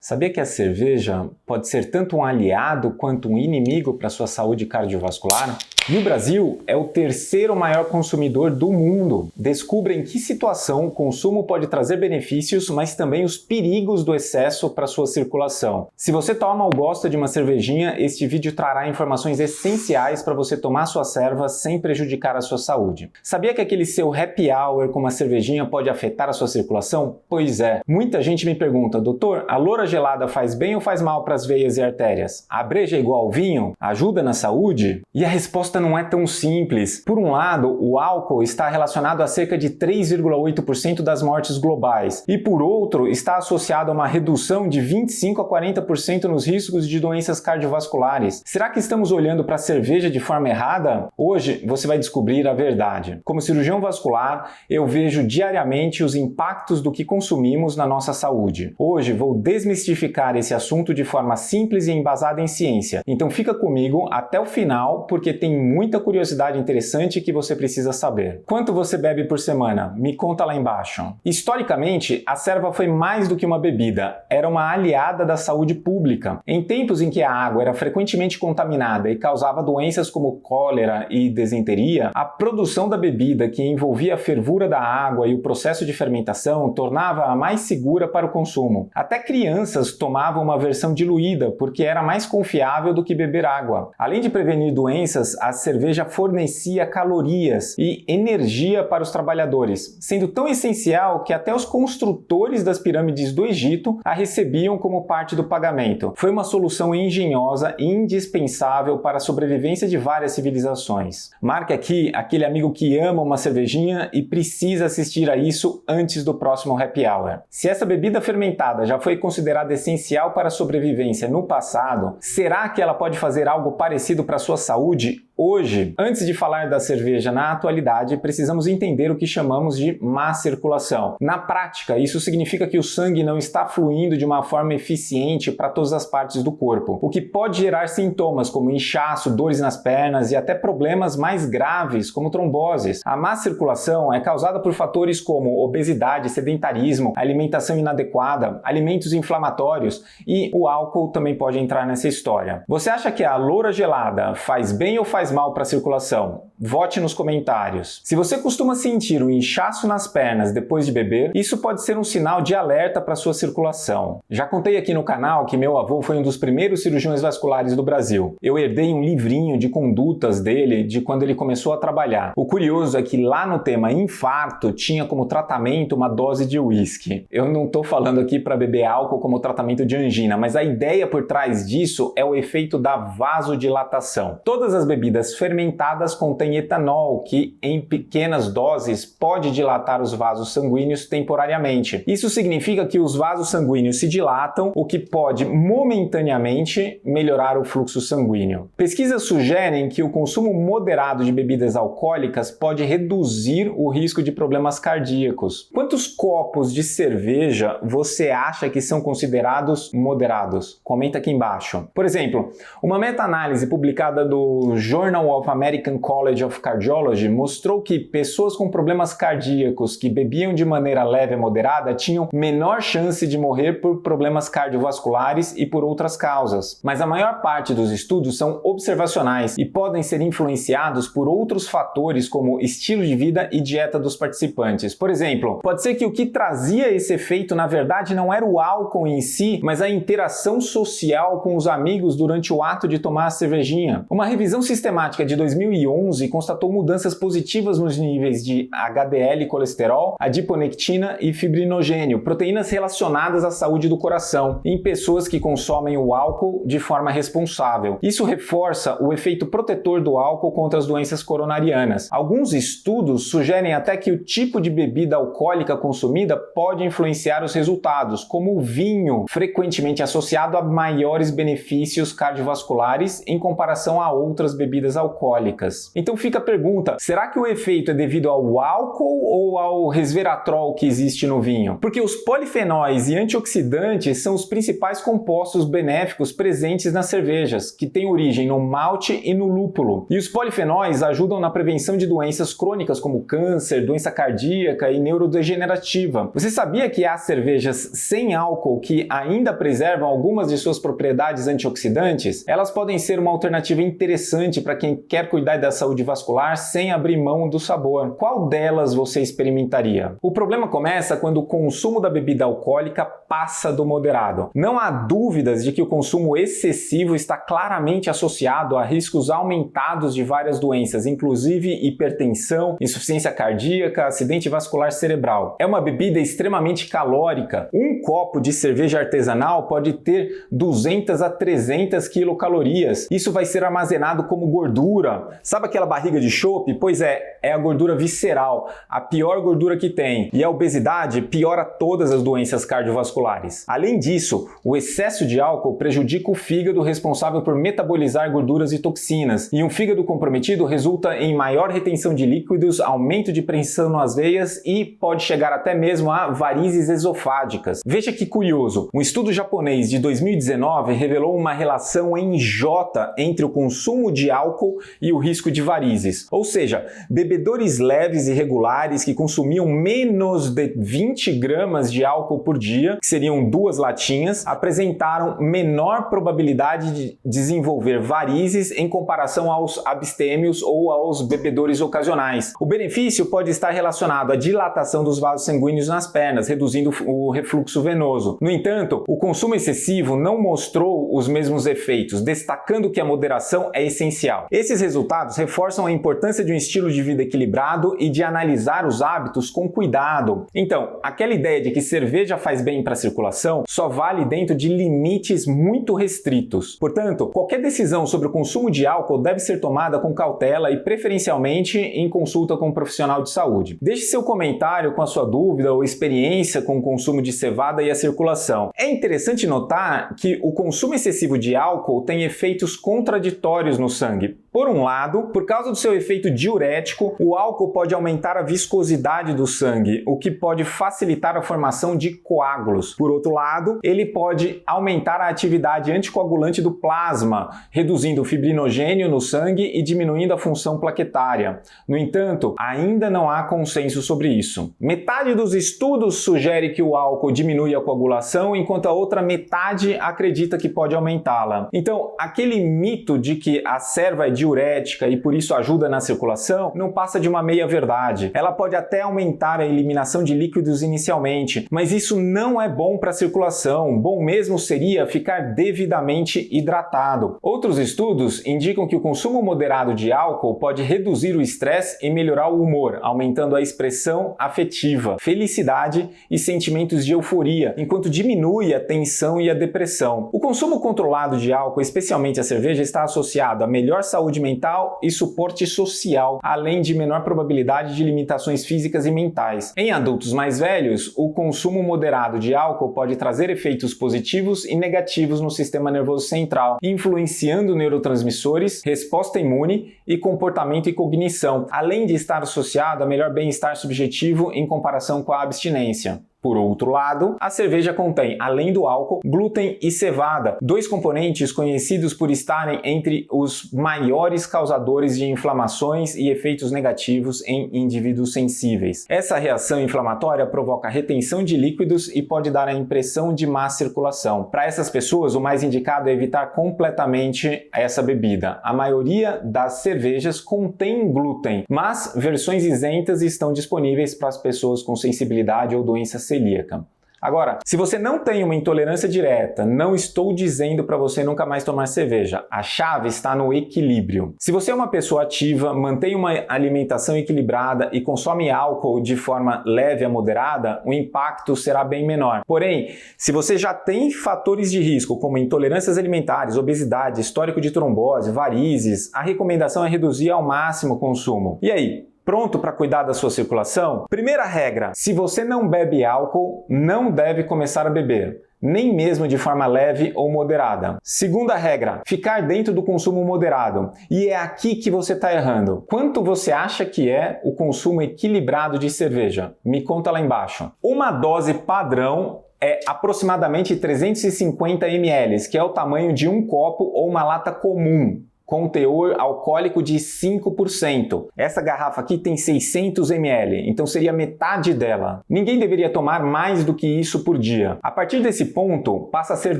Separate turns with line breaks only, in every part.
Sabia que a cerveja pode ser tanto um aliado quanto um inimigo para a sua saúde cardiovascular? E o Brasil é o terceiro maior consumidor do mundo. Descubra em que situação o consumo pode trazer benefícios, mas também os perigos do excesso para sua circulação. Se você toma ou gosta de uma cervejinha, este vídeo trará informações essenciais para você tomar sua serva sem prejudicar a sua saúde. Sabia que aquele seu happy hour com uma cervejinha pode afetar a sua circulação? Pois é. Muita gente me pergunta, doutor, a loura gelada faz bem ou faz mal para as veias e artérias? A breja é igual ao vinho? Ajuda na saúde? E a resposta não é tão simples. Por um lado, o álcool está relacionado a cerca de 3,8% das mortes globais e, por outro, está associado a uma redução de 25 a 40% nos riscos de doenças cardiovasculares. Será que estamos olhando para a cerveja de forma errada? Hoje você vai descobrir a verdade. Como cirurgião vascular, eu vejo diariamente os impactos do que consumimos na nossa saúde. Hoje vou desmistificar esse assunto de forma simples e embasada em ciência. Então fica comigo até o final, porque tem muita curiosidade interessante que você precisa saber. Quanto você bebe por semana? Me conta lá embaixo. Historicamente, a cerva foi mais do que uma bebida, era uma aliada da saúde pública. Em tempos em que a água era frequentemente contaminada e causava doenças como cólera e desenteria, a produção da bebida, que envolvia a fervura da água e o processo de fermentação, tornava-a mais segura para o consumo. Até crianças tomavam uma versão diluída, porque era mais confiável do que beber água. Além de prevenir doenças, a cerveja fornecia calorias e energia para os trabalhadores, sendo tão essencial que até os construtores das pirâmides do Egito a recebiam como parte do pagamento. Foi uma solução engenhosa e indispensável para a sobrevivência de várias civilizações. Marque aqui aquele amigo que ama uma cervejinha e precisa assistir a isso antes do próximo happy hour. Se essa bebida fermentada já foi considerada essencial para a sobrevivência no passado, será que ela pode fazer algo parecido para a sua saúde hoje? Antes de falar da cerveja na atualidade, precisamos entender o que chamamos de má circulação. Na prática, isso significa que o sangue não está fluindo de uma forma eficiente para todas as partes do corpo, o que pode gerar sintomas como inchaço, dores nas pernas e até problemas mais graves, como tromboses. A má circulação é causada por fatores como obesidade, sedentarismo, alimentação inadequada, alimentos inflamatórios e o álcool também pode entrar nessa história. Você acha que a loura gelada faz bem ou faz mal para a circulação? Vote nos comentários. Se você costuma sentir um inchaço nas pernas depois de beber, isso pode ser um sinal de alerta para a sua circulação. Já contei aqui no canal que meu avô foi um dos primeiros cirurgiões vasculares do Brasil. Eu herdei um livrinho de condutas dele de quando ele começou a trabalhar. O curioso é que lá no tema infarto tinha como tratamento uma dose de uísque. Eu não estou falando aqui para beber álcool como tratamento de angina, mas a ideia por trás disso é o efeito da vasodilatação. Todas as bebidas fermentadas contêm etanol, que em pequenas doses pode dilatar os vasos sanguíneos temporariamente. Isso significa que os vasos sanguíneos se dilatam, o que pode momentaneamente melhorar o fluxo sanguíneo. Pesquisas sugerem que o consumo moderado de bebidas alcoólicas pode reduzir o risco de problemas cardíacos. Quantos copos de cerveja você acha que são considerados moderados? Comenta aqui embaixo. Por exemplo, uma meta-análise publicada do Journal of American College of Cardiology mostrou que pessoas com problemas cardíacos que bebiam de maneira leve a moderada tinham menor chance de morrer por problemas cardiovasculares e por outras causas. Mas a maior parte dos estudos são observacionais e podem ser influenciados por outros fatores como estilo de vida e dieta dos participantes. Por exemplo, pode ser que o que trazia esse efeito na verdade não era o álcool em si, mas a interação social com os amigos durante o ato de tomar a cervejinha. Uma revisão sistemática de 2011 constatou mudanças positivas nos níveis de HDL colesterol, adiponectina e fibrinogênio, proteínas relacionadas à saúde do coração, em pessoas que consomem o álcool de forma responsável. Isso reforça o efeito protetor do álcool contra as doenças coronarianas. Alguns estudos sugerem até que o tipo de bebida alcoólica consumida pode influenciar os resultados, como o vinho, frequentemente associado a maiores benefícios cardiovasculares em comparação a outras bebidas bebidas alcoólicas. Então fica a pergunta, será que o efeito é devido ao álcool ou ao resveratrol que existe no vinho? Porque os polifenóis e antioxidantes são os principais compostos benéficos presentes nas cervejas, que têm origem no malte e no lúpulo. E os polifenóis ajudam na prevenção de doenças crônicas como câncer, doença cardíaca e neurodegenerativa. Você sabia que há cervejas sem álcool que ainda preservam algumas de suas propriedades antioxidantes? Elas podem ser uma alternativa interessante para quem quer cuidar da saúde vascular sem abrir mão do sabor. Qual delas você experimentaria? O problema começa quando o consumo da bebida alcoólica passa do moderado. Não há dúvidas de que o consumo excessivo está claramente associado a riscos aumentados de várias doenças, inclusive hipertensão, insuficiência cardíaca, acidente vascular cerebral. É uma bebida extremamente calórica. Um copo de cerveja artesanal pode ter 200 a 300 quilocalorias. Isso vai ser armazenado como gordura. Sabe aquela barriga de chope? Pois é a gordura visceral, a pior gordura que tem. E a obesidade piora todas as doenças cardiovasculares. Além disso, o excesso de álcool prejudica o fígado, responsável por metabolizar gorduras e toxinas. E um fígado comprometido resulta em maior retenção de líquidos, aumento de pressão nas veias e pode chegar até mesmo a varizes esofágicas. Veja que curioso, um estudo japonês de 2019 revelou uma relação em J entre o consumo de álcool e o risco de varizes. Ou seja, bebedores leves e regulares que consumiam menos de 20 gramas de álcool por dia, que seriam 2 latinhas, apresentaram menor probabilidade de desenvolver varizes em comparação aos abstêmios ou aos bebedores ocasionais. O benefício pode estar relacionado à dilatação dos vasos sanguíneos nas pernas, reduzindo o refluxo venoso. No entanto, o consumo excessivo não mostrou os mesmos efeitos, destacando que a moderação é essencial. Esses resultados reforçam a importância de um estilo de vida equilibrado e de analisar os hábitos com cuidado. Então, aquela ideia de que cerveja faz bem para a circulação só vale dentro de limites muito restritos. Portanto, qualquer decisão sobre o consumo de álcool deve ser tomada com cautela e preferencialmente em consulta com um profissional de saúde. Deixe seu comentário com a sua dúvida ou experiência com o consumo de cevada e a circulação. É interessante notar que o consumo excessivo de álcool tem efeitos contraditórios no sangue. Por um lado, por causa do seu efeito diurético, o álcool pode aumentar a viscosidade do sangue, o que pode facilitar a formação de coágulos. Por outro lado, ele pode aumentar a atividade anticoagulante do plasma, reduzindo o fibrinogênio no sangue e diminuindo a função plaquetária. No entanto, ainda não há consenso sobre isso. Metade dos estudos sugere que o álcool diminui a coagulação, enquanto a outra metade acredita que pode aumentá-la. Então, aquele mito de que a cerva é diurética e por isso ajuda na circulação não passa de uma meia-verdade. Ela pode até aumentar a eliminação de líquidos inicialmente, mas isso não é bom para a circulação. Bom mesmo seria ficar devidamente hidratado. Outros estudos indicam que o consumo moderado de álcool pode reduzir o estresse e melhorar o humor, aumentando a expressão afetiva, felicidade e sentimentos de euforia, enquanto diminui a tensão e a depressão. O consumo controlado de álcool, especialmente a cerveja, está associado a melhor saúde mental e suporte social, além de menor probabilidade de limitações físicas e mentais. Em adultos mais velhos, o consumo moderado de álcool pode trazer efeitos positivos e negativos no sistema nervoso central, influenciando neurotransmissores, resposta imune e comportamento e cognição, além de estar associado a melhor bem-estar subjetivo em comparação com a abstinência. Por outro lado, a cerveja contém, além do álcool, glúten e cevada, dois componentes conhecidos por estarem entre os maiores causadores de inflamações e efeitos negativos em indivíduos sensíveis. Essa reação inflamatória provoca retenção de líquidos e pode dar a impressão de má circulação. Para essas pessoas, o mais indicado é evitar completamente essa bebida. A maioria das cervejas contém glúten, mas versões isentas estão disponíveis para as pessoas com sensibilidade ou doença celíaca. Agora, se você não tem uma intolerância direta, não estou dizendo para você nunca mais tomar cerveja. A chave está no equilíbrio. Se você é uma pessoa ativa, mantém uma alimentação equilibrada e consome álcool de forma leve a moderada, o impacto será bem menor. Porém, se você já tem fatores de risco, como intolerâncias alimentares, obesidade, histórico de trombose, varizes, a recomendação é reduzir ao máximo o consumo. E aí? Pronto para cuidar da sua circulação? Primeira regra: se você não bebe álcool, não deve começar a beber. nem mesmo de forma leve ou moderada. Segunda regra, ficar dentro do consumo moderado. E é aqui que você está errando. Quanto você acha que é o consumo equilibrado de cerveja? Me conta lá embaixo. Uma dose padrão é aproximadamente 350 ml, que é o tamanho de um copo ou uma lata comum, com teor alcoólico de 5%. Essa garrafa aqui tem 600 ml, então seria metade dela. Ninguém deveria tomar mais do que isso por dia. A partir desse ponto, passa a ser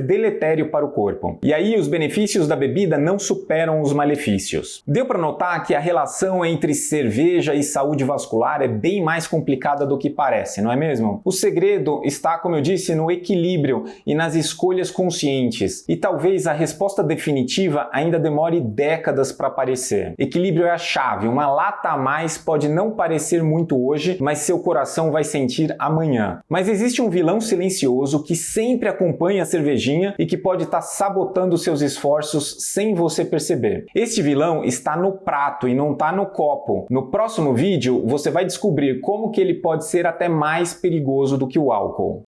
deletério para o corpo. E aí os benefícios da bebida não superam os malefícios. Deu para notar que a relação entre cerveja e saúde vascular é bem mais complicada do que parece, não é mesmo? O segredo está, como eu disse, no equilíbrio e nas escolhas conscientes. E talvez a resposta definitiva ainda demore décadas para aparecer. Equilíbrio é a chave. Uma lata a mais pode não parecer muito hoje, mas seu coração vai sentir amanhã. Mas existe um vilão silencioso que sempre acompanha a cervejinha e que pode estar sabotando seus esforços sem você perceber. Este vilão está no prato e não está no copo. No próximo vídeo, você vai descobrir como que ele pode ser até mais perigoso do que o álcool.